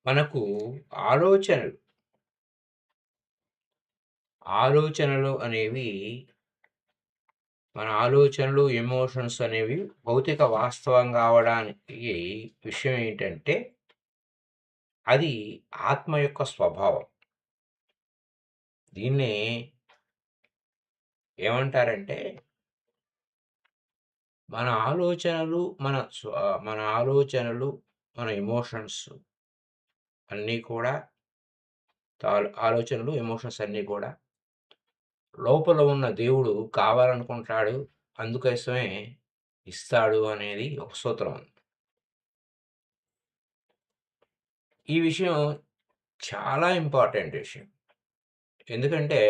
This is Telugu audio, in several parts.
మనకు ఆలోచనలు, ఆలోచనలు అనేవి మన ఆలోచనలు, ఎమోషన్స్ అనేవి భౌతిక వాస్తవం కావడానికి విషయం ఏంటంటే, అది ఆత్మ యొక్క స్వభావం. దీన్నే ఏమంటారంటే, మన ఆలోచనలు, మన ఆలోచనలు, మన ఎమోషన్స్ అన్నీ కూడా ఆలోచనలు, ఎమోషన్స్ అన్నీ కూడా లోపల ఉన్న దేవుడు కావాలనుకుంటాడు. అందుకోసమే ఇస్తాడు అనేది ఒక సూత్రం ఉంది. ఈ విషయం చాలా ఇంపార్టెంట్ విషయం. ఎందుకంటే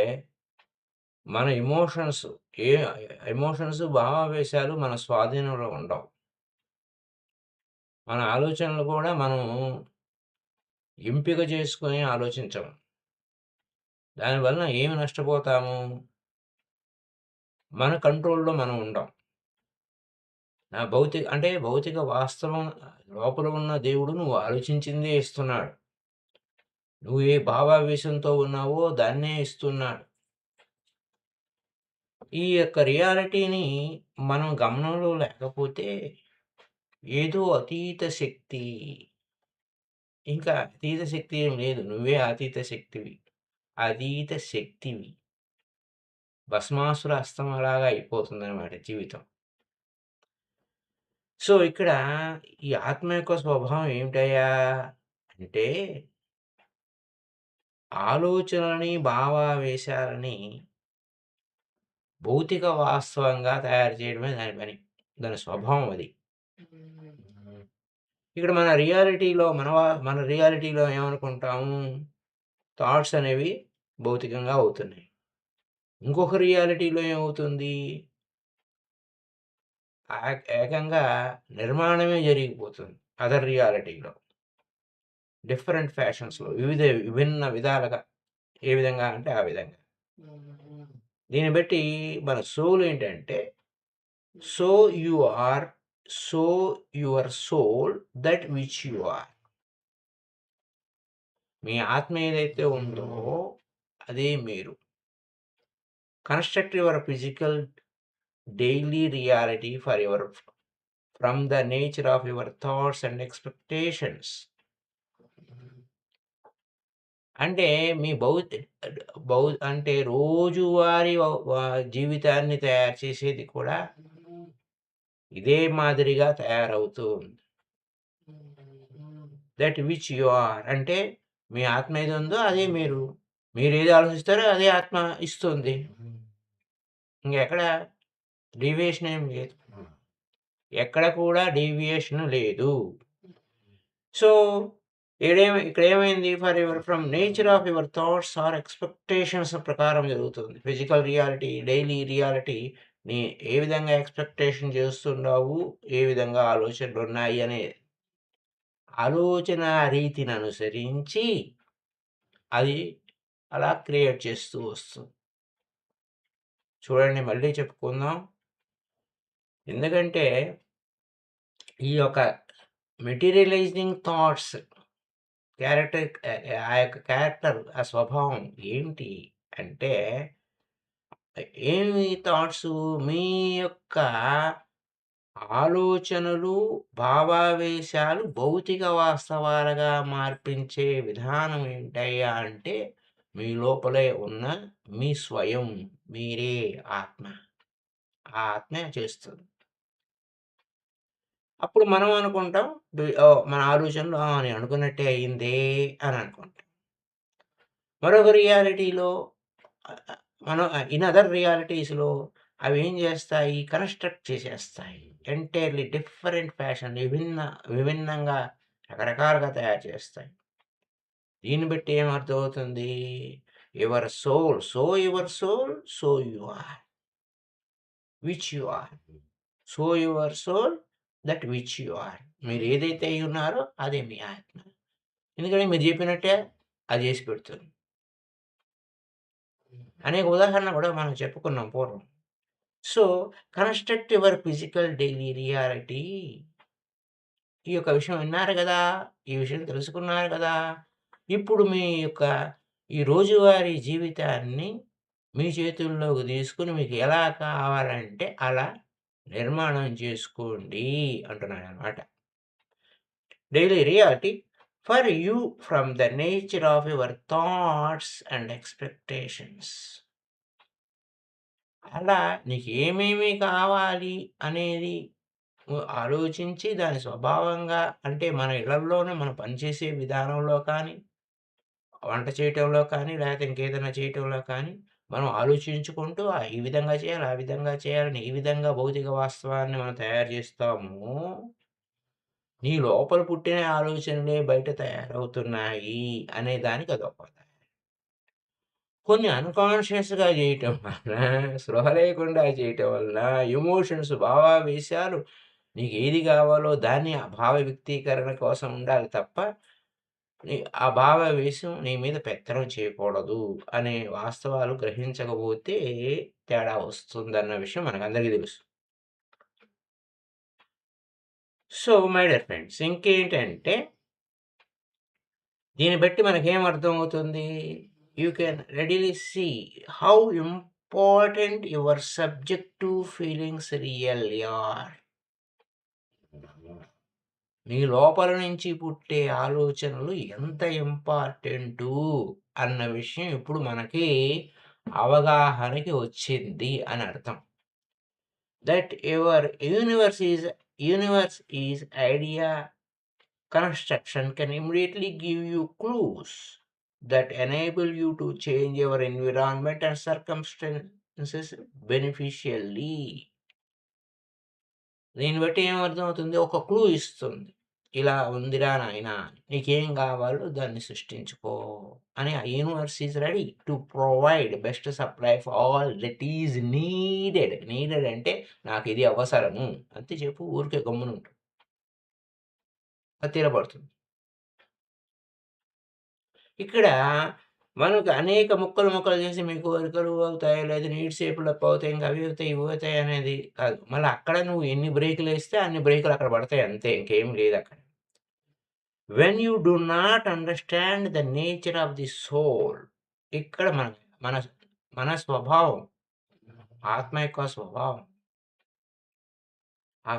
మన ఏ ఎమోషన్స్, భావావేశాలు మన స్వాధీనంలో ఉండవు. మన ఆలోచనలు కూడా మనం ఎంపిక చేసుకొని ఆలోచించము. దానివలన ఏమి నష్టపోతాము? మన కంట్రోల్‌లో మనం ఉండం. భౌతిక వాస్తవం లోపల ఉన్న దేవుడు నువ్వు ఆలోచించిందే ఇస్తున్నాడు. నువ్వు ఏ భావావేశంతో ఉన్నావో దాన్నే ఇస్తున్నాడు. ఈ యొక్క రియాలిటీని మనం గమనంలో లేకపోతే ఏదో అతీత శక్తి, ఇంకా అతీత శక్తి ఏం లేదు. నువ్వే అతీత శక్తివి. అతీత శక్తివి. భస్మాసుర అస్తమలాగా అయిపోతుందనమాట జీవితం. సో, ఇక్కడ ఈ ఆత్మ యొక్క స్వభావం ఏమిటయ్యా అంటే, ఆలోచనలని, భావావేశాలని భౌతిక వాస్తవంగా తయారు చేయడమే దాని పని. దాని స్వభావం అది. ఇక్కడ మన రియాలిటీలో ఏమనుకుంటాము? థాట్స్ అనేవి భౌతికంగా అవుతున్నాయి. ఇంకొక రియాలిటీలో ఏమవుతుంది? ఏకంగా నిర్మాణమే జరిగిపోతుంది. అదర్ రియాలిటీలో. డిఫరెంట్ ఫ్యాషన్స్‌లో విభిన్న విధాలుగా. ఏ విధంగా అంటే ఆ విధంగా. దీన్ని బట్టి మన సోల్ ఏంటంటే, so you are, so your soul that which you are. మీ ఆత్మ ఏదైతే ఉందో అదే మీరు. Construct your physical daily reality from the nature of your thoughts and expectations. అంటే మీ బౌ అంటే రోజువారీ జీవితాన్ని తయారు చేసేది కూడా ఇదే మాదిరిగా తయారవుతూ ఉంది. దట్ విచ్ యు ఆర్ అంటే మీ ఆత్మ ఏది ఉందో అదే మీరు. మీరేది ఆలోచిస్తారో అదే ఆత్మ ఇస్తుంది. ఇంకెక్కడ డీవియేషన్ ఏం లేదు. ఎక్కడ కూడా డీవియేషన్ లేదు. సో, ఇక్కడేమైంది from nature of your thoughts or expectations ప్రకారం జరుగుతుంది. ఫిజికల్ రియాలిటీ, డైలీ రియాలిటీ నీ ఏ విధంగా ఎక్స్‌పెక్టేషన్ చేస్తున్నావు, ఏ విధంగా ఆలోచనలున్నాయి అనే ఆలోచనా రీతిని అనుసరించి అది అలా క్రియేట్ చేస్తూ వస్తుంది. చూడండి మళ్ళీ చెప్పుకుందాం. ఎందుకంటే ఈ యొక్క మెటీరియలైజింగ్ థాట్స్ ఆ యొక్క క్యారెక్టర్, ఆ స్వభావం ఏంటి అంటే, ఏమి థాట్సు మీ యొక్క ఆలోచనలు, భావావేశాలు భౌతిక వాస్తవాలుగా మార్పించే విధానం ఏంటయ్యా అంటే, మీ లోపలే ఉన్న మీ స్వయం, మీరే ఆత్మ. ఆ ఆత్మే చేస్తుంది. అప్పుడు మనం అనుకుంటాం, మన ఆలోచనలు నేను అనుకున్నట్టే అయిందే అని అనుకుంటాం. మరొక రియాలిటీలో ఆహ్, ఆహ్, మనం ఇన్ అదర్ రియాలిటీస్‌లో అవేం జేస్తాయి? కన్‌స్ట్రక్ట్ చేసేస్తాయి. ఎంటైర్‌లీ డిఫరెంట్ ఫ్యాషన్ విభిన్నంగా రకరకాలుగా తయారు చేస్తాయి. దీన్ని బట్టి ఏమర్థమవుతుంది? Your soul, so you are. Which you are. So your soul that which you are. మీరేదైతే అయ్యున్నారో అదే మీ ఆత్మ. ఎందుకంటే మీరు జెప్పినట్టే అది జేసి పెడుతుంది. అనేక ఉదాహరణలు గూడా మనం చెప్పుకున్నాం పూర్వం. So, construct your physical daily reality ఈ యొక్క విషయం విన్నారు గదా! ఈ విషయం తెలుసుకున్నారు గదా! ఇప్పుడు మీ యొక్క ఈ రోజువారీ జీవితాన్ని మీ చేతుల్లోకి తీసుకొని మీకు ఎలా కావాలంటే అలా నిర్మాణం చేసుకోండి అంటున్నాననమాట. Daily reality for you from the nature of your thoughts and expectations. అలా నీకేమేమి కావాలి అనేది ఆలోచించి దాని స్వభావంగా అంటే మన ఇళ్లల్లోనే మనం పనిచేసే విధానంలో కానీ, వంట చేయటంలో కానీ, లేకపోతే ఇంకేదైనా చేయటంలో కానీ, మనం ఆలోచించుకుంటూ ఈ విధంగా చేయాలి, ఆ విధంగా చేయాలని ఏ విధంగా భౌతిక వాస్తవాన్ని మనం తయారు చేస్తామో, నీ లోపల పుట్టిన ఆలోచనలే బయట తయారవుతున్నాయి అనే దానికి అదొక ఉదాహరణ. కొన్ని అన్‌కాన్షియస్‌గా చేయటం వలన, స్పృహ లేకుండా చేయటం వలన, ఎమోషన్స్ భావావేశాలు నీకేది కావాలో దాన్ని ఆ భావ వ్యక్తీకరణ కోసం ఉండాలి తప్ప, నీ ఆ భావావేశం నీ మీద పెత్తనం చేయకూడదు అనే వాస్తవాలు గ్రహించకపోతే తేడా వస్తుందన్న విషయం మనకందరికీ తెలుసు. సో, మై డియర్ ఫ్రెండ్స్ ఇంకేంటంటే, దీన్ని బట్టి మనకేం అర్థమవుతుంది? You can readily see how important your subjective feelings really are. నీ లోపల నుంచి పుట్టే ఆలోచనలు ఎంత ఇంపార్టెంటు అన్న విషయం ఇప్పుడు మనకి అవగాహనకి వచ్చింది అని అర్థం. That universe is idea construction can immediately give you clues that enable you to change your environment and circumstances beneficially. దీన్ని బట్టి ఏమర్థమవుతుంది? ఒక క్లూ ఇస్తుంది. ఇలా ఉందిరా నాయనా! నీకేం కావాలో దాన్ని సృష్టించుకో అని ఆ universe is ready to provide best supply for all that is needed. Needed అంటే నాకిది అవసరము అంతే చెప్పు. ఊరికే గమ్మునుండు. అది తీరబడుతుంది. ఇక్కడ మనకు అనేక ముక్కలు చేసి మీ కోరికలు అవుతాయి, లేదా నీడ్స్ షేపులప్ అవుతాయి, ఇంక అవి అవుతాయి, ఇవి అవుతాయి అనేది కాదు. మళ్ళీ అక్కడ నువ్వు ఎన్ని బ్రేకులేస్తే అన్ని బ్రేకులు అక్కడ పడతాయి అంతే. ఇంకేం లేదక్కడ. When you do not understand the nature of the soul, ఇక్కడ మన మన స్వభావం, ఆత్మ యొక్క స్వభావం. ఆ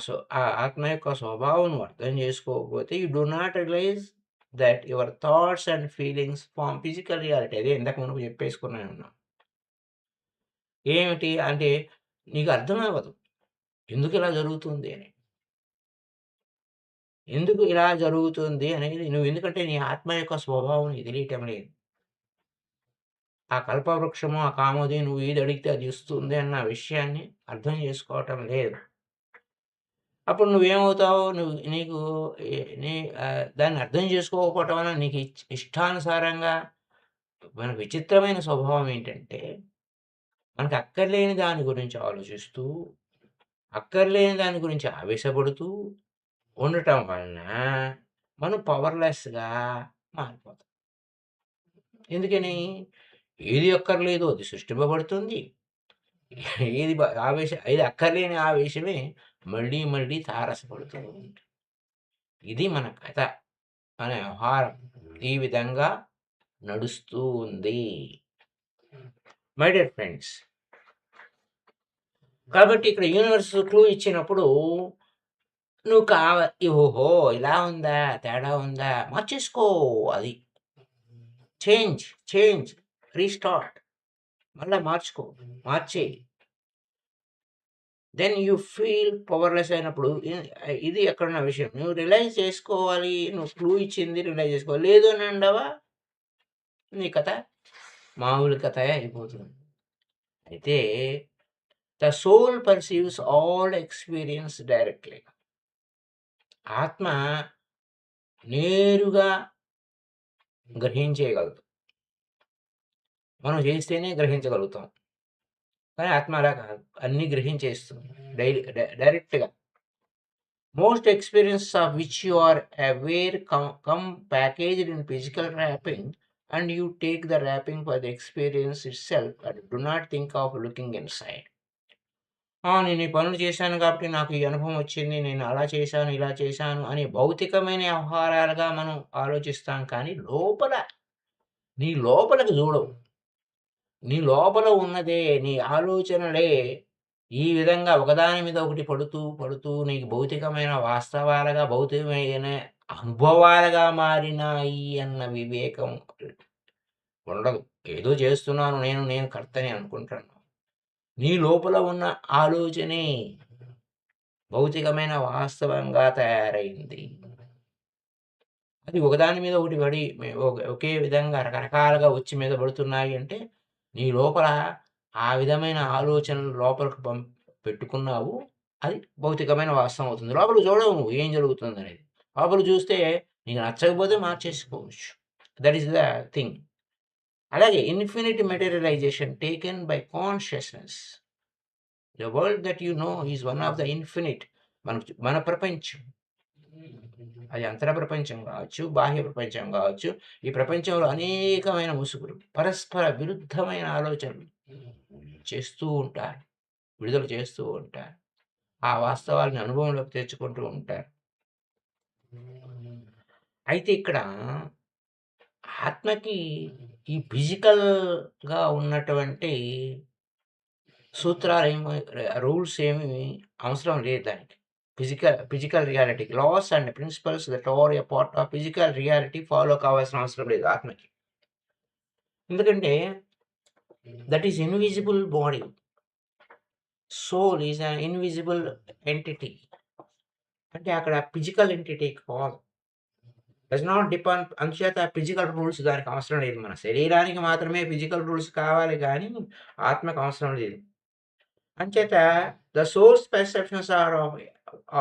ఆత్మ యొక్క స్వభావం నువ్వు అర్థం చేసుకోకపోతే you do not realize that your thoughts and feelings form physical reality. అదే ఇందాక మునుపు చెప్పేసుకున్నాను. ఏమిటి అంటే నీకు అర్థమవ్వదు. ఎందుకిలా జరుగుతుంది అని. ఎందుకు ఇలా జరుగుతుంది అనేది ఎందుకంటే నీ ఆత్మ యొక్క స్వభావం నీకు తెలియటం లేదు. ఆ కల్పవృక్షము, ఆ కామోది నువ్వు ఏది అడిగితే అది ఇస్తుంది అన్న విషయాన్ని అర్థం చేసుకోవటం లేదు. అప్పుడు నువ్వేమవుతావు? నీకు ఎ నీ దాన్ని అర్థం చేసుకోకపోవటం వలన నీకు ఇష్టానుసారంగా మనకు విచిత్రమైన స్వభావం ఏంటంటే, మనకు అక్కర్లేని దాని గురించి ఆలోచిస్తూ, అక్కర్లేని దాని గురించి ఆవేశపడుతూ ఉండటం వలన మనం పవర్‌లెస్‌గా మారిపోతాం. ఎందుకని? ఏది అక్కర్లేదో అది సృష్టింపబడుతుంది. ఏది అక్కర్లేని ఆవేశమే మళ్ళీ తారసపడుతూ ఉంటుంది. ఇది మన కథ. మన వ్యవహారం ఈ విధంగా నడుస్తూ ఉంది. మై డియర్ ఫ్రెండ్స్, కాబట్టి ఇక్కడ యూనివర్స్ క్లూ ఇచ్చినప్పుడు నువ్వు ఓహో! ఇలా ఉందా? తేడా ఉందా? మార్చేసుకో అది. Change, restart. మళ్ళా మార్చుకో. మార్చేయి. దెన్ యూ ఫీల్ పవర్‌లెస్ అయినప్పుడు ఇది ఎక్కడున్న విషయం. నువ్వు రియలైజ్ చేసుకోవాలి. నువ్వు క్లూ ఇచ్చింది రియలైజ్ చేసుకోవాలి. లేదు అని అంటావా? నీ కథ మామూలు కథే అయిపోతుంది. అయితే the soul perceives all experience directly. ఆత్మ నేరుగా గ్రహించేయగలదు. మనం చేస్తేనే గ్రహించగలుగుతాం. కానీ ఆత్మ అలా కాదు. అన్నీ గ్రహించేస్తుంది. డైరెక్ట్‌గా. Most experiences of which you are aware come packaged in physical wrapping, and you take the wrapping for the experience itself and do not think of looking inside. నేను ఈ పనులు చేశాను కాబట్టి నాకు ఈ అనుభవం వచ్చింది. నేను అలా చేశాను, ఇలా చేశాను అని భౌతికమైన వ్యవహారాలుగా మనం ఆలోచిస్తాం కానీ, నీ లోపలికి చూడవు. నీ లోపల ఉన్నదే, నీ ఆలోచనలే ఈ విధంగా ఒకదాని మీద ఒకటి పడుతూ, పడుతూ నీకు భౌతికమైన వాస్తవాలుగా, భౌతికమైన అనుభవాలుగా మారినాయి అన్న వివేకం ఉండదు. ఏదో చేస్తున్నాను నేను కర్తని అనుకుంటాను. నీ లోపల ఉన్న ఆలోచనే భౌతికమైన వాస్తవంగా తయారైంది. అది ఒకదాని మీద ఒకటి పడి ఒకే విధంగా రకరకాలుగా వచ్చి మీద పడుతున్నాయి అంటే, నీ లోపల ఆ విధమైన ఆలోచనలు లోపలికి పెట్టుకున్నావు. అది భౌతికమైన వాస్తవం అవుతుంది. లోపలికి చూడవు నువ్వు ఏం జరుగుతుందనేది. లోపలికి చూస్తే నీకు నచ్చకపోతే మార్చేసుకోవచ్చు. That is the thing. అలాగే infinite materialization taken by consciousness. The world that you know is one of the infinite. మన ప్రపంచం. అది అంతర ప్రపంచం కావచ్చు, బాహ్య ప్రపంచం కావచ్చు. ఈ ప్రపంచంలో అనేకమైన ముసుగులు, పరస్పర విరుద్ధమైన ఆలోచనలు చేస్తూ ఉంటారు. విడుదల చేస్తూ ఉంటారు. ఆ వాస్తవాలను అనుభవంలోకి తెచ్చుకుంటూ ఉంటారు. అయితే ఇక్కడ ఆత్మకి ఈ ఫిజికల్‌గా ఉన్నటువంటి సూత్రాలేమి, రూల్స్ ఏమి అవసరం లేదు దానికి. Physical reality laws and principles that are a part of physical reality follow కావాల్సిన అవసరం లేదు ఆత్మకి. ఎందుకంటే that is invisible body. Soul is an invisible entity. అంటే అక్కడ ఫిజికల్ ఎంటిటీ కాదు. Does not depend. అందుచేత ఫిజికల్ రూల్స్ దానికి అవసరం లేదు. మన శరీరానికి మాత్రమే ఫిజికల్ రూల్స్ కావాలి గానీ, ఆత్మకు అవసరం లేదు. అంచేత the soul's perceptions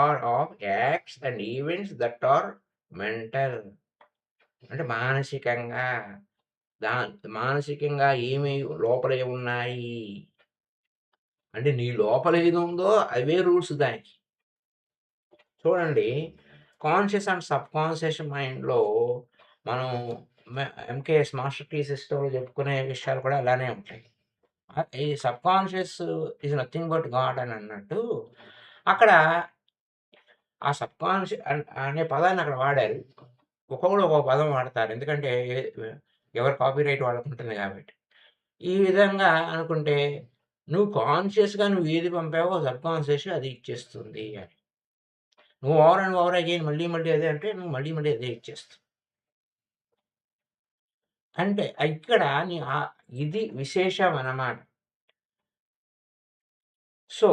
are of acts and events that are mental. అంటే మానసికంగా, మానసికంగా ఏమి లోపల ఏమున్నాయి అంటే నీ లోపల ఏది ఉందో అవే రూల్స్ దానికి. చూడండి, కాన్షియస్ అండ్ సబ్ కాన్షియస్ మైండ్‌లో మనం ఎంకేఎస్ మాస్టర్ కీ సిస్టమ్‌లో చెప్పుకునే విషయాలు కూడా అలానే ఉంటాయి. ఈ sub conscious is nothing but God అని అన్నట్టు, అక్కడ ఆ సబ్ కాన్షియస్ అనే పదాన్ని అక్కడ వాడారు. ఒక్కొక్కడు ఒక్కొక్క పదం వాడతారు. ఎందుకంటే ఎవరి కాపీరైట్ వాళ్ళకుంటుంది కాబట్టి. ఈ విధంగా అనుకుంటే నువ్వు కాన్షియస్‌గా నువ్వు ఏది పంపావో సబ్ కాన్షియస్ అది ఇచ్చేస్తుంది అని. నువ్వు ఓవర్ అండ్ ఓవర్ అగైన్ మళ్ళీ మళ్ళీ అదే అంటే నువ్వు మళ్ళీ మళ్ళీ అదే ఇచ్చేస్తావు. అంటే ఇక్కడ ఇది విశేషం అన్నమాట. సో,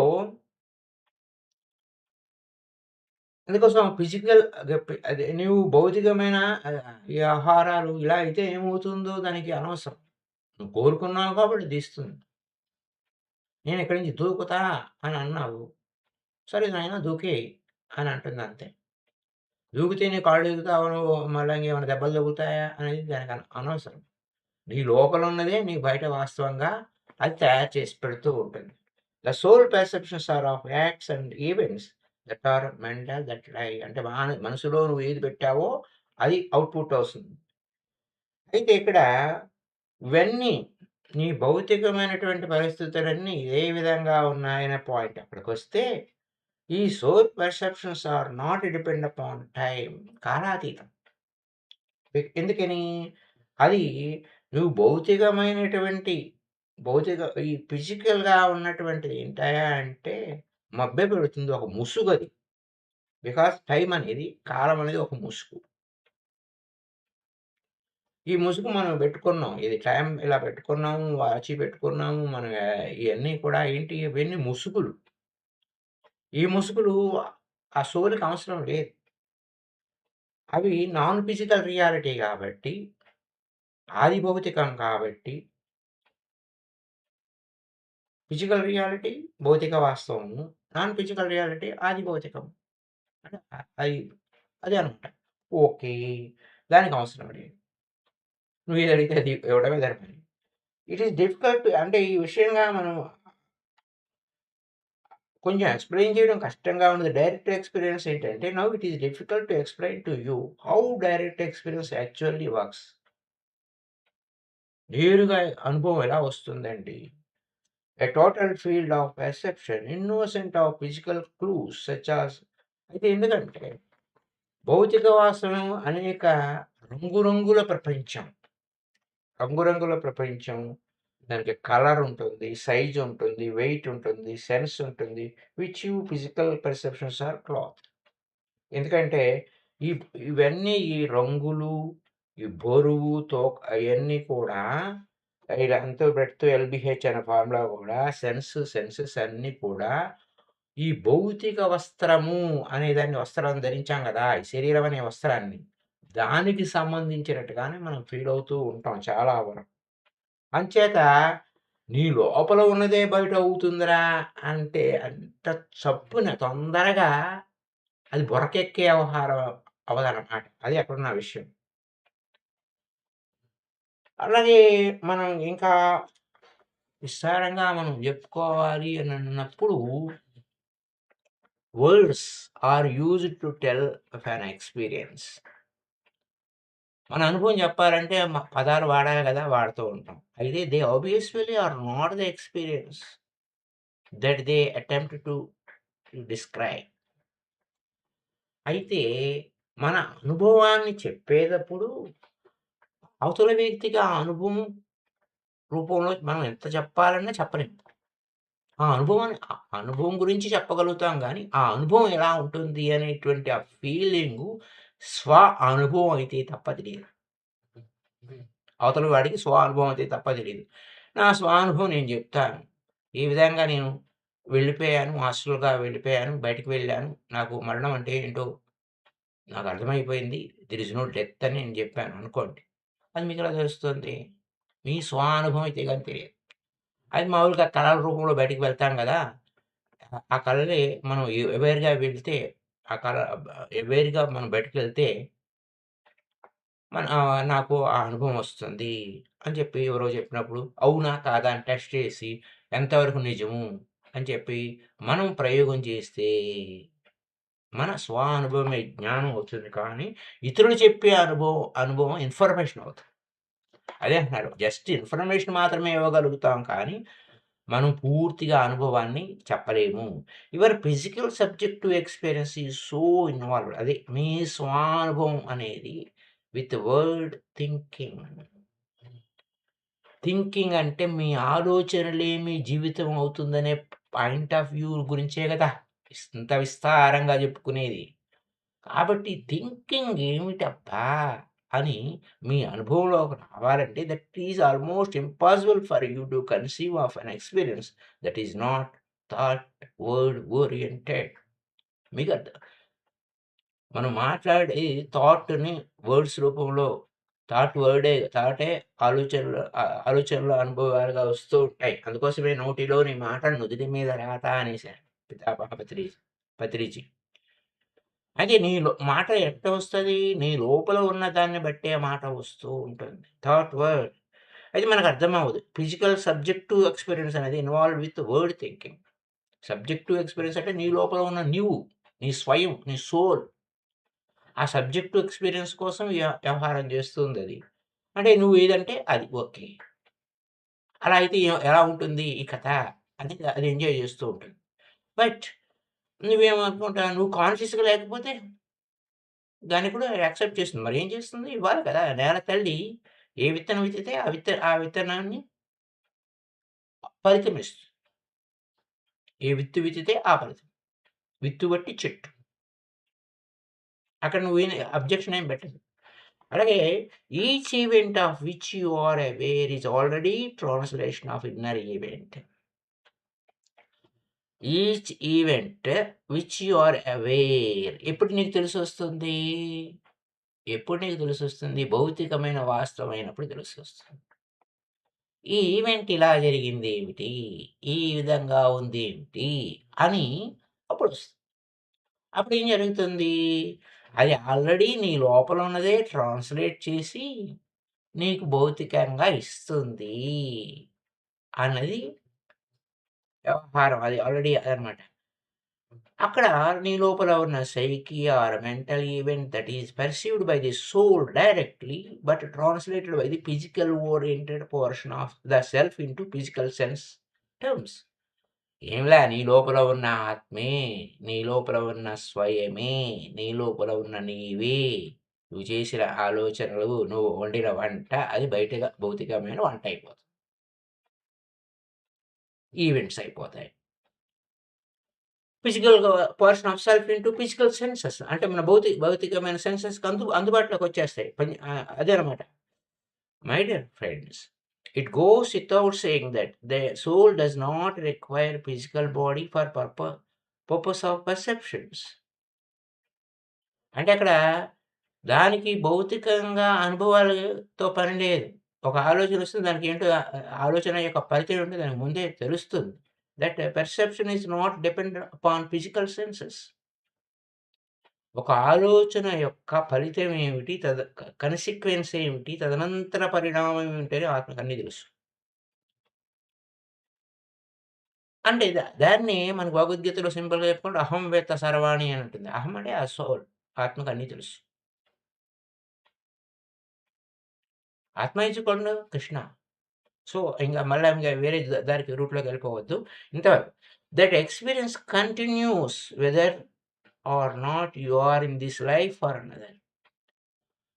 అందుకోసం ఫిజికల్ అదే నువ్వు భౌతికమైన వ్యవహారాలు ఇలా అయితే ఏమవుతుందో దానికి అనవసరం. నువ్వు కోరుకున్నావు కాబట్టి అది ఇస్తుంది. నేను ఇక్కడి నుంచి దూకుతా అని అన్నావు. సరే నాయనా దూకేయి అని అంటుంది అంతే. దూకితే నీ కాళ్ళు ఇరుగుతావా నువ్వు మళ్ళా ఇంకేమైనా దెబ్బలు తగులుతాయా అనేది దానికి అనవసరం. నీ లోపల ఉన్నదే నీ బయట వాస్తవంగా అది తయారు చేసి పెడుతూ ఉంటుంది. The soul perceptions are of acts and events that are mental that lie. అంటే మనసులో నువ్వు ఏది పెట్టావో అది అవుట్‌పుట్ వస్తుంది. అయితే ఇక్కడ ఇవన్నీ నీ భౌతికమైనటువంటి పరిస్థితులన్నీ ఏ విధంగా ఉన్నాయనే పాయింట్ అక్కడికొస్తే, ఈ soul perceptions are not depend upon time. కాలాతీతం. ఎందుకని? అది నువ్వు ఈ ఫిజికల్‌గా ఉన్నటువంటిది ఏంటయ్యా అంటే మభ్యపెడుతుంది. ఒక ముసుగది. బికాజ్ టైమ్ అనేది, కాలం అనేది ఒక ముసుగు. ఈ ముసుగు మనం పెట్టుకున్నాం. ఇది టైం ఇలా పెట్టుకున్నాము, వాచి పెట్టుకున్నాము. మనం ఇయన్నీ కూడా ఏంటి? ఇవన్నీ ముసుగులు. ఈ ముసుగులు ఆ సోల్‌కి అవసరం లేదు. అవి నాన్ ఫిజికల్ రియాలిటీ కాబట్టి, ఆది భౌతికం కాబట్టి, ఫిజికల్ రియాలిటీ భౌతిక వాస్తవము. నాన్ ఫిజికల్ రియాలిటీ ఆది భౌతికం. అంటే అది అదే అనమాట. ఓకే. దానికి అవసరం లేదు. నువ్వు ఏది అడిగితే అది ఇవ్వడమే దాని పని. ఇట్ ఈస్ డిఫికల్ట్ అంటే ఈ విషయంగా మనం కొంచెం ఎక్స్‌ప్లెయిన్ చేయడం కష్టంగా ఉన్నది. డైరెక్ట్ ఎక్స్‌పీరియన్స్ ఏంటంటే, now it is difficult to explain to you how direct experience actually works. నేరుగా అనుభవం ఎలా వస్తుందండి? A total field of perception, innocent of physical clues such as అయితే ఎందుకంటే భౌతిక వాస్తవం అనేక రంగురంగుల ప్రపంచం. రంగురంగుల ప్రపంచం. దానికి కలర్ ఉంటుంది, సైజ్ ఉంటుంది, వెయిట్ ఉంటుంది, సెన్స్ ఉంటుంది. Which you physical perceptions are cloth. ఎందుకంటే ఈ ఇవన్నీ ఈ రంగులు, ఈ బరువు, అయన్నీ కూడా అంతో బ్రెడ్త్ ఎల్బిహెచ్ అనే ఫార్ములా కూడా సెన్సెస్ అన్నీ కూడా ఈ భౌతిక వస్త్రము అనే దాన్ని వస్త్రాన్ని ధరించాం కదా! ఈ శరీరం అనే వస్త్రాన్ని. దానికి సంబంధించినట్టుగానే మనం ఫీల్ అవుతూ ఉంటాం చాలా వరకు. అంచేత నీ లోపల ఉన్నదే బయట అవుతుందిరా అంటే అంత చప్పున తొందరగా అది బుర్రకెక్కే వ్యవహారం అవ్వదనమాట. అది అక్కడున్న విషయం. అలాగే మనం ఇంకా విస్తారంగా మనం చెప్పుకోవాలి అని అన్నప్పుడు words are used to tell of an experience. మన అనుభవం చెప్పాలంటే పదాలు వాడాలి కదా! వాడుతూ ఉంటాం. అయితే they obviously are not the experience that they attempt to describe. అయితే మన అనుభవాన్ని చెప్పేటప్పుడు అవతల వ్యక్తికి ఆ అనుభవం రూపంలో మనం ఎంత చెప్పాలన్నా చెప్పలేం. అనుభవం గురించి చెప్పగలుగుతాం గానీ, ఆ అనుభవం ఎలా ఉంటుంది అనేటువంటి ఆ ఫీలింగు స్వ అనుభవం అయితే తప్ప తెలీదు. అవతల వాడికి స్వ అనుభవం అయితే తప్ప తెలీదు. నా స్వ అనుభవం నేను చెప్తాను. ఈ విధంగా నేను వెళ్ళిపోయాను. హాస్టల్‌గా వెళ్ళిపోయాను. బయటికి వెళ్ళాను. నాకు మరణం అంటే ఏంటో నాకు అర్థమైపోయింది. దేర్ ఈజ్ నో డెత్ అని నేను చెప్పాను అనుకోండి. అది మీకెలా తెలుస్తుంది? మీ స్వ అనుభవం అయితే గాని తెలియదు. అది మామూలుగా కళల రూపంలో బయటికి వెళ్తాం గదా! ఆ కళని మనం అవేర్‌గా వెళ్తే ఆ కళ అవేర్‌గా మనం బయటికి వెళ్తే నాకు ఆ అనుభవం వస్తుంది అని చెప్పి ఎవరో చెప్పినప్పుడు అవునా? కాదా? అని టెస్ట్ చేసి ఎంతవరకు నిజము అని చెప్పి మనం ప్రయోగం చేస్తే మన స్వ అనుభవమే జ్ఞానం అవుతుంది. కానీ ఇతరులు చెప్పే అనుభవం ఇన్ఫర్మేషన్ అవుతుంది. అదే అంటున్నాడు. జస్ట్ ఇన్ఫర్మేషన్ మాత్రమే ఇవ్వగలుగుతాం కానీ, మనం పూర్తిగా అనుభవాన్ని చెప్పలేము. Your physical subjective experience is so involved. అదే మీ స్వానుభవం అనేది విత్ వర్డ్ థింకింగ్. థింకింగ్ అంటే మీ ఆలోచనలే మీ జీవితం అవుతుందనే పాయింట్ ఆఫ్ వ్యూ గురించే గదా! ఇంత విస్తారంగా చెప్పుకునేది. కాబట్టి థింకింగ్ ఏమిటబ్బా! అని మీ అనుభవంలోకి రావాలంటే that is almost impossible for you to conceive of an experience that is not thought word oriented. మీకు మనం మాట్లాడే థాట్‌ని వర్డ్స్ రూపంలో థాటే ఆలోచనలు అనుభవాలుగా వస్తూ ఉంటాయి. అందుకోసమే నోటిలోని మాట నుదిటి మీద రాత అనేసారు పితామహ పత్రిజీ. అయితే మాట ఎట్ట వస్తది? నీ లోపల ఉన్న దాన్ని బట్టే మాట వస్తూ ఉంటుంది. Thought word. అయితే మనకు అర్థమవ్వదు. ఫిజికల్ సబ్జెక్టివ్ ఎక్స్‌పీరియన్స్ అనేది involved with word thinking. Subjective experience అంటే నీ లోపల ఉన్న నీవు, నీ స్వయం, నీ సోల్. ఆ సబ్జెక్టివ్ ఎక్స్‌పీరియన్స్ కోసం వ్యవహారం చేస్తుందది. అంటే నువ్వు ఏదంటే అది. ఓకే. అలా అయితే ఎలా ఉంటుంది ఈ కథ? అని అది ఎంజాయ్ చేస్తూ ఉంటుంది. బట్ నువ్వేమనుకుంటావు? నువ్వు కాన్షియస్‌గా లేకపోతే దాన్ని కూడా యాక్సెప్ట్ చేస్తుంది. మరేం చేస్తుంది? ఇవ్వాలి కదా! నేల తల్లి ఏ విత్తనం విత్తితే ఆ విత్తనాన్ని ఫలితమిస్తుంది. ఏ విత్తు విత్తితే ఆ ఫలితం. విత్తు బట్టి చెట్టు. అక్కడ నువ్వేం అబ్జెక్షన్ ఏం పెట్టదు. అలాగే each event of which you are aware is already translation of inner event. Each event which you are aware ఎప్పుడు నీకు తెలిసొస్తుంది? ఎప్పుడు నీకు తెలిసొస్తుంది? భౌతికమైన వాస్తవమైనప్పుడు తెలిసొస్తుంది. ఈ ఈవెంట్ ఇలా జరిగిందేమిటి? ఈ విధంగా ఉందేమిటి? అని అప్పుడొస్తుంది. అప్పుడేం జరుగుతుంది? అది ఆల్రెడీ నీ లోపల ఉన్నదే ట్రాన్స్‌లేట్ చేసి నీకు భౌతికంగా ఇస్తుంది అన్నది వ్యవహారం. అది ఆల్రెడీ అదనమాట. అక్కడ నీ లోపల ఉన్న psyche or mental event that is perceived by the soul directly but translated by the physical oriented portion of the self into physical sense terms. ఏంలా నీ లోపల ఉన్న ఆత్మే, నీ లోపల ఉన్న స్వయమే, నీ లోపల ఉన్న నీవే. నువ్వు చేసిన ఆలోచనలు, నువ్వు వండిన వంట అది బయటగా భౌతికమైన వంట అయిపోతుంది. ఈవెంట్స్ అయిపోతాయి. ఫిజికల్‌గా portion of self into physical senses. అంటే మన భౌతికమైన సెన్సెస్‌కి అందుబాటులోకొచ్చేస్తాయి. అదేనమాట. My dear friends, it goes without saying that the soul does not require physical body for purpose of perceptions. అంటే అక్కడ దానికి భౌతికంగా అనుభవాలతో పని లేదు. ఒక ఆలోచన వస్తుంది. దానికి ఏంటో ఆలోచన యొక్క ఫలితం ఏంటో దానికి ముందే తెలుస్తుంది. That perception is not dependent upon physical senses. ఒక ఆలోచన యొక్క ఫలితం ఏమిటి? కన్సిక్వెన్స్ ఏమిటి? తదనంతర పరిణామం ఏమిటని ఆత్మకన్నీ తెలుసు. అంటే దాన్ని మనకు భగవద్గీతలో సింపుల్‌గా చెప్పుకుంటే అహం వేత్త సర్వాణి అని ఉంటుంది. అహం అంటే ఆ సోల్. ఆత్మకన్నీ తెలుసు. ఆత్మ is equal to Krishna. So, మళ్ళా వేరే దానికి రూట్‌లోకెళ్ళిపోవద్దు. ఇంతవరకు. That experience continues whether or not you are in this life or another.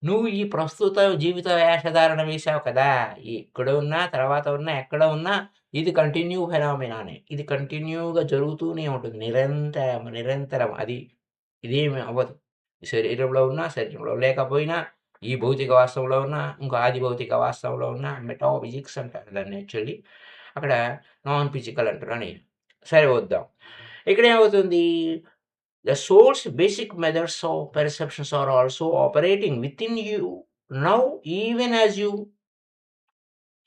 నువ్వు ఈ ప్రస్తుత జీవిత వేషధారణ వేశావు కదా! ఇక్కడ ఉన్నా, తర్వాత ఉన్నా, ఎక్కడ ఉన్నా ఇది కంటిన్యూ ఫెనామినానే. ఇది కంటిన్యూగా జరుగుతూనే ఉంటుంది. నిరంతరం, నిరంతరం. ఇదేమి అవ్వదు. శరీరంలో ఉన్నా, శరీరంలో లేకపోయినా, ఈ భౌతిక వాస్తవంలో ఉన్నా, ఇంకో ఆది భౌతిక వాస్తవంలో ఉన్నా, మెటాఫిజిక్స్ అంటారు దాన్ని యాక్చువల్లీ. అక్కడ నాన్ ఫిజికల్ అంటారు అని. సరే వద్దాం. ఇక్కడేమవుతుంది? The soul's basic methods of perceptions are also operating within you now, even as you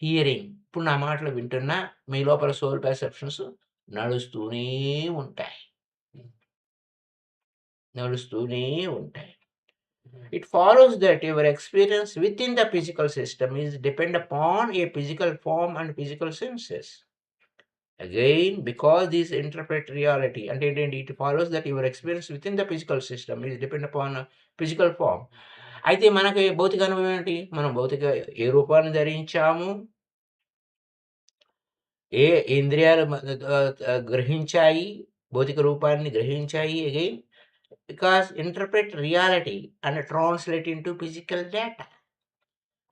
hearing. ఇప్పుడు నా మాటలు వింటున్నా మీ లోపల సోల్ పెర్సెప్షన్స్ నడుస్తూనే ఉంటాయి. నడుస్తూనే ఉంటాయి. It follows that your experience within the physical system is depend upon a physical form and physical senses. Again, because these interpret reality, and it follows that your experience within the physical system is depend upon a physical form. అయితే మనకి భౌతిక అనుభవం ఏంటి? మనం ఏ రూపాన్ని ధరించాము? ఏ ఇంద్రియాలు గ్రహించాయి? భౌతిక రూపాన్ని గ్రహించాయి. Again because interpret reality and translate into physical data.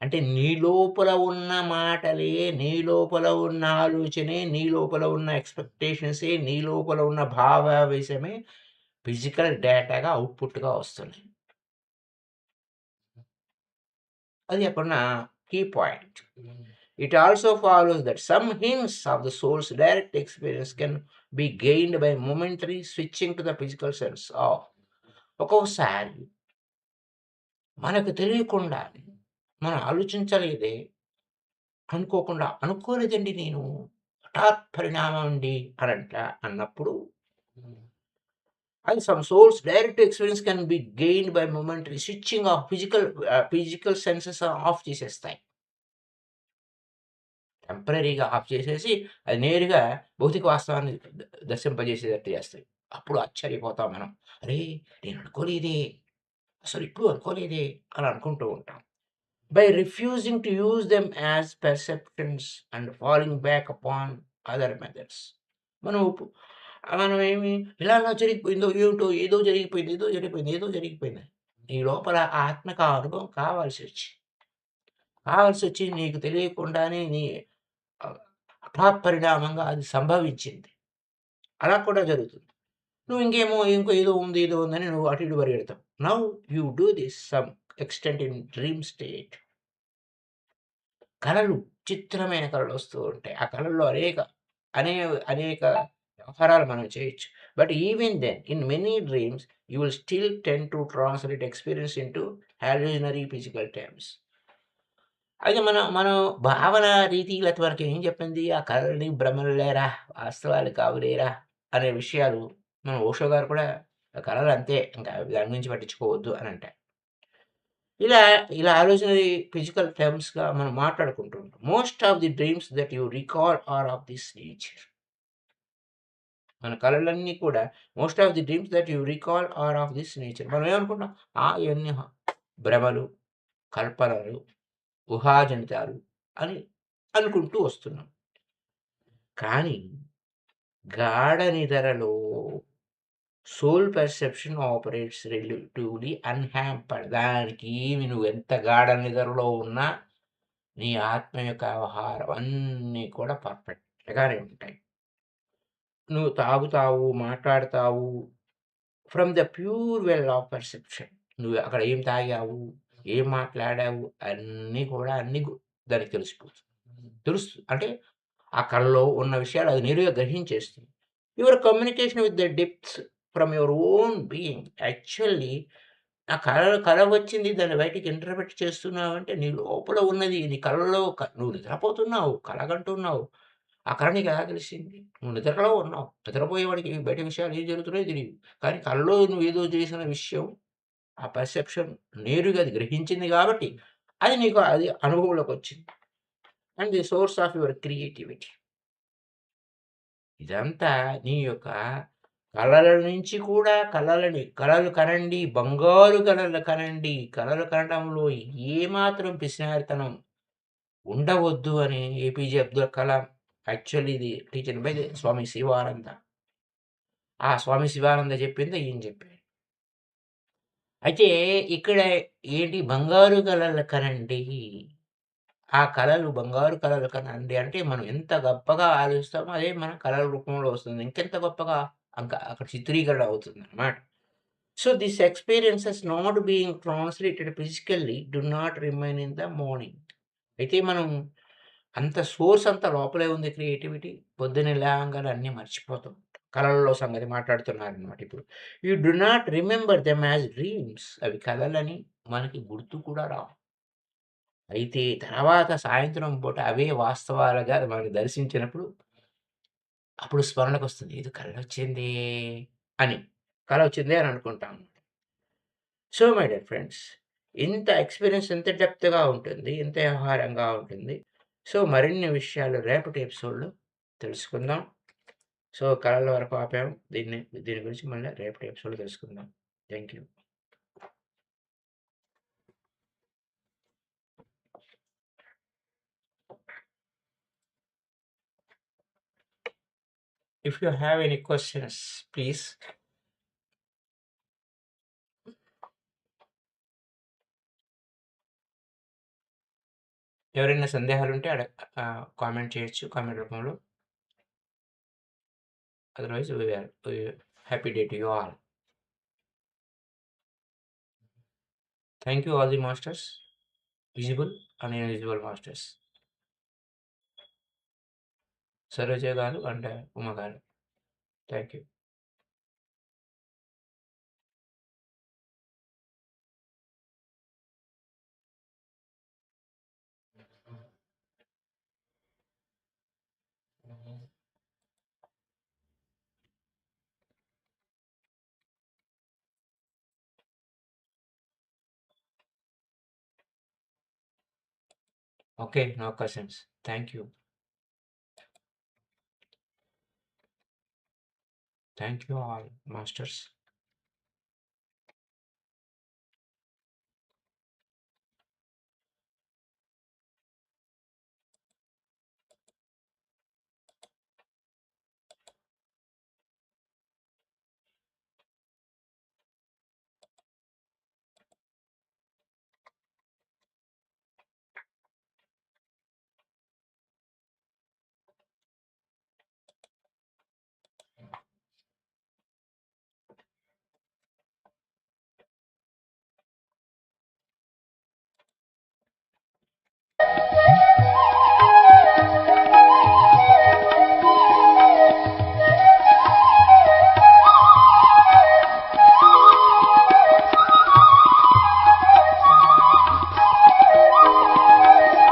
అంటే నీ లోపల ఉన్న మాటలే, నీ లోపల ఉన్న ఆలోచనే, నీ లోపల ఉన్న ఎక్స్‌పెక్టేషన్సే, నీ లోపల ఉన్న భావావేశమే ఫిజికల్ డేటాగా అవుట్‌పుట్‌గా వస్తున్నాయి. అది అక్కడున్న key point. It also follows that some hints of the soul's direct experience can be gained by momentary switching to the physical sense of. ఒక్కొక్కసారి మనకు తెలియకుండానే మనం ఆలోచించలేదే, అనుకోలేదండి నేను. హఠాత్ పరిణామం అండి అన్నప్పుడు and some souls direct experience can be gained by momentary switching of physical senses of చేసేస్తాయి. టెంపరరీగా ఆఫ్ చేసేసి అది నేరుగా భౌతిక వాస్తవాన్ని దర్శింపజేసేటట్టు చేస్తాయి. అప్పుడు ఆశ్చర్యపోతాం మనం. అరే! నేను అనుకోలేదే. అసలు ఇప్పుడు అనుకోలేదే అని అనుకుంటూ ఉంటాం. By refusing to use them as perceptions and falling back upon other methods. మనమేమి ఇలా జరిగిపోయిందో ఏమిటో, ఏదో జరిగిపోయింది. నీ లోపల ఆత్మకు ఆ అనుభవం కావాల్సొచ్చి నీకు తెలియకుండానే హఠాత్ పరిణామంగా అది సంభవించింది. అలా కూడా జరుగుతుంది. నువ్వు ఇంకో ఏదో ఉందని నువ్వు అటు ఇటు పరిగెడతావు. Now you do this some extent in dream state. కలలు, చిత్రమైన కలలొస్తూ ఉంటాయి. ఆ కలల్లో అనేక వ్యవహారాలు మనం చేయొచ్చు. But even then in many dreams you will still tend to translate experience into hallucinatory physical terms. అయితే మనం భావన రీతిగత వరకు ఏం చెప్పింది? ఆ కలలని భ్రమలు లేరా, వాస్తవాలు కావులేరా అనే విషయాలు మన ఓషో గారు కూడా కలలు అంతే. ఇంకా దాని గురించి పట్టించుకోవద్దు అని అంటారు. ఇలా ఆలోచనది ఫిజికల్ టర్మ్స్‌గా మనం మాట్లాడుకుంటూ ఉంటాం. Most of the dreams that you recall are of this nature. మన కలలన్నీ కూడా most of the dreams that you recall are of this nature. మనం ఏమనుకుంటాం? ఇవన్నీ భ్రమలు, కల్పనలు, ఊహాజనితాలు అని అనుకుంటూ వస్తున్నాం. కానీ గాఢ నిద్రలో సోల్ పర్సెప్షన్ ఆపరేట్స్ రిలేటివ్‌లీ అన్‌హాంపర్డ్. దానికి నువ్వు ఎంత గాఢ నిద్రలో ఉన్నా, నీ ఆత్మ యొక్క వ్యవహారం అన్నీ కూడా పర్ఫెక్ట్‌గానే ఉంటాయి. నువ్వు తాగుతావు, మాట్లాడతావు from the pure well of perception. నువ్వు అక్కడ ఏం తాగావు, ఏం మాట్లాడావు అన్నీ కూడా దానికి తెలిసిపోతుంది. అంటే ఆ కలలో ఉన్న విషయాలు అది నేరుగా గ్రహించేస్తుంది. Your communication with the depths from your own being actually ఆ కల వచ్చింది దాన్ని బయటికి ఇంటర్ప్రెట్ చేస్తున్నావంటే నీ లోపల ఉన్నది నీ కలలో నువ్వు నిద్రపోతున్నావు, కలగంటున్నావు. ఆ కల నీకెలా తెలిసింది? నువ్వు నిద్రలో ఉన్నావు. నిద్రపోయేవాడికి బయట విషయాలు ఏం జరుగుతున్నాయో తెలీదు. కానీ కలలో నువ్వేదో చేసిన విషయం, ఆ పర్సెప్షన్ నేరుగా అది గ్రహించింది గాబట్టి, అది నీకు అది అనుభవంలోకొచ్చింది. And the source of your creativity. ఇదంతా నీ యొక్క కలల నుంచి కూడా కలలు కనండి, బంగారు కలలు కనండి. కలలు కనడంలో ఏమాత్రం పిసినారితనం ఉండవద్దు అని ఏపీజే అబ్దుల్ కలాం యాక్చువల్లీ ఇది టీచర్డ్ బై స్వామి శివానంద. ఆ స్వామి శివానంద చెప్పిందే ఈయన చెప్పాడు. అయితే ఇక్కడ ఏంటి బంగారు కలలు కనండి. ఆ కలలు బంగారు కలలు కనండి అంటే మనం ఎంత గొప్పగా ఆలోచిస్తామో అదే మన కలల రూపంలో వస్తుంది. ఇంకెంత గొప్పగా అక్కడ చిత్రీకరణ అవుతుందన్నమాట. So, this experiences not being translated physically do not remain in the morning. అయితే మనం అంత సోర్స్ అంతా లోపలే ఉంది క్రియేటివిటీ. పొద్దున్నే లేవంగానే అన్నీ మర్చిపోతాం. కలల్లో సంగతి మాట్లాడుతున్నారనమాట ఇప్పుడు. You do not remember them as dreams. అవి కలలని మనకి గుర్తు కూడా రావు. అయితే తర్వాత సాయంత్రం పూట అవే వాస్తవాలుగా మనకు దర్శించినప్పుడు, అప్పుడు స్మరణకొస్తుంది. ఏదో కలొచ్చిందే అని. కలొచ్చిందే అని అనుకుంటాం. సో, మై డియర్ ఫ్రెండ్స్, ఇంత ఎక్స్‌పీరియన్స్ ఇంత డెప్త్‌గా ఉంటుంది. ఇంత వ్యవహారంగా ఉంటుంది. సో, మరిన్ని విషయాలు రేపటి ఎపిసోడ్‌లో తెలుసుకుందాం. సో, కలల వరకు ఆపాము. దీని గురించి మళ్ళీ రేపటి ఎపిసోడ్‌లో తెలుసుకుందాం. Thank you. If you have any questions please. ఎవరైనా సందేహాలుంటే కామెంట్ చేయొచ్చు కామెంట్ రూపంలో. Otherwise we happy day to you all. Thank you all the masters. Visible and invisible masters. Saroja garu and Uma garu. Thank you. Okay. No questions. Thank you. Thank you all masters.